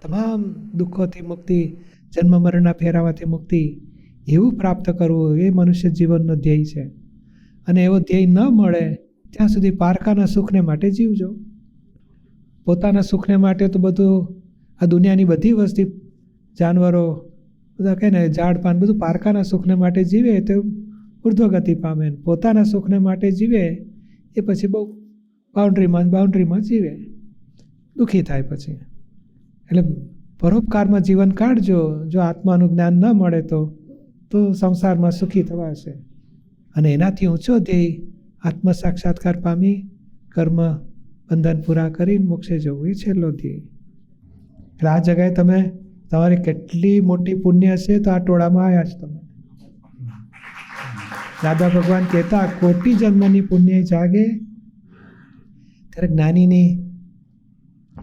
તમામ દુઃખોથી મુક્તિ, જન્મ મરણના ફેરાવાથી મુક્તિ, એવું પ્રાપ્ત કરવું એ મનુષ્ય જીવનનો ધ્યેય છે. અને એવો ધ્યેય ન મળે ત્યાં સુધી પારકાના સુખને માટે જીવજો. પોતાના સુખને માટે તો બધું આ દુનિયાની બધી વસ્તી, જાનવરો બધા કહે ને, ઝાડ પાન બધું પારકાના સુખને માટે જીવે તો ઉર્ધ્વગતિ પામે. પોતાના સુખને માટે જીવે એ પછી બહુ બાઉન્ડ્રીમાં જીવે, દુઃખી થાય પછી. એટલે પરોપકારમાં જીવન કાઢજો. જો આત્માનું જ્ઞાન ન મળે તો સંસારમાં સુખી થવાશે. અને એનાથી ઊંચો ધ્યેય આત્મ સાક્ષાત્કાર પામી કર્મ બંધન પૂરા કરીને મોક્ષે જવું, એ છેલ્લો ધ્યેય. એટલે આ જગ્યાએ તમારી કેટલી મોટી પુણ્ય છે તો આ ટોળામાં આવ્યા જ તમે. દાદા ભગવાન કહેતા, કોટી જન્મની પુણ્ય જાગે ત્યારે જ્ઞાનીની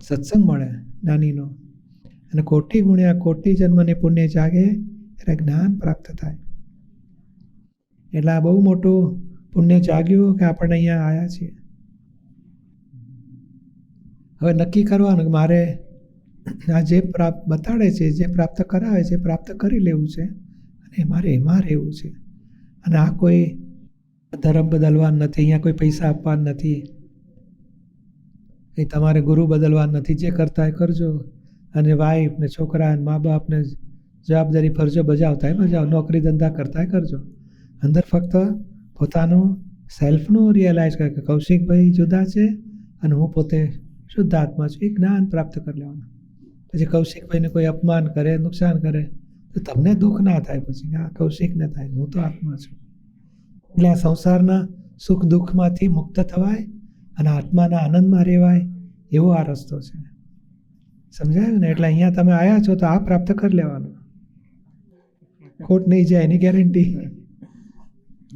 સત્સંગ મળે, જ્ઞાનીનો. અને કોટી ગુણ્યા કોટી જન્મની પુણ્ય જાગે ત્યારે જ્ઞાન પ્રાપ્ત થાય. એટલે આ બહુ મોટું પુણ્ય જાગ્યું કે આપણે અહીંયા આવ્યા છીએ. હવે નક્કી કરવાનું કે મારે આ જે બતાડે છે, જે પ્રાપ્ત કરાવે છે, પ્રાપ્ત કરી લેવું છે અને મારે એમાં રહેવું છે. અને આ કોઈ ધર્મ બદલવાનું નથી, અહીંયા કોઈ પૈસા આપવાનું નથી, એ તમારે ગુરુ બદલવાનું નથી. જે કરતા એ કરજો. અને વાઈફ ને છોકરા ને મા બાપને જવાબદારી ફરજો બજાવતા એ બજાવો, નોકરી ધંધા કરતા એ કરજો. અંદર ફક્ત પોતાનું સેલ્ફનું રિયલાઇઝ કરે કે કૌશિકભાઈ જુદા છે અને હું પોતે શુદ્ધ આત્મા છું. એ જ્ઞાન પ્રાપ્ત કરી લેવાનું. પછી કૌશિકભાઈને કોઈ અપમાન કરે, નુકસાન કરે તો તમને દુઃખ ના થાય. પછી હા, કૌશિકને થાય, હું તો આત્મા છું. એટલે આ સંસારના સુખ દુઃખમાંથી મુક્ત થવાય અને આત્માના આનંદમાં રહેવાય, એવો આ રસ્તો છે. સમજાયું ને? એટલે અહીંયા તમે આવ્યા છો તો આ પ્રાપ્ત કરી લેવાનું, ખોટ નહીં જાય એની ગેરંટી.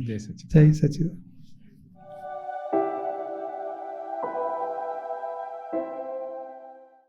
જય સચિદાનંદ. જય સચિદાનંદ.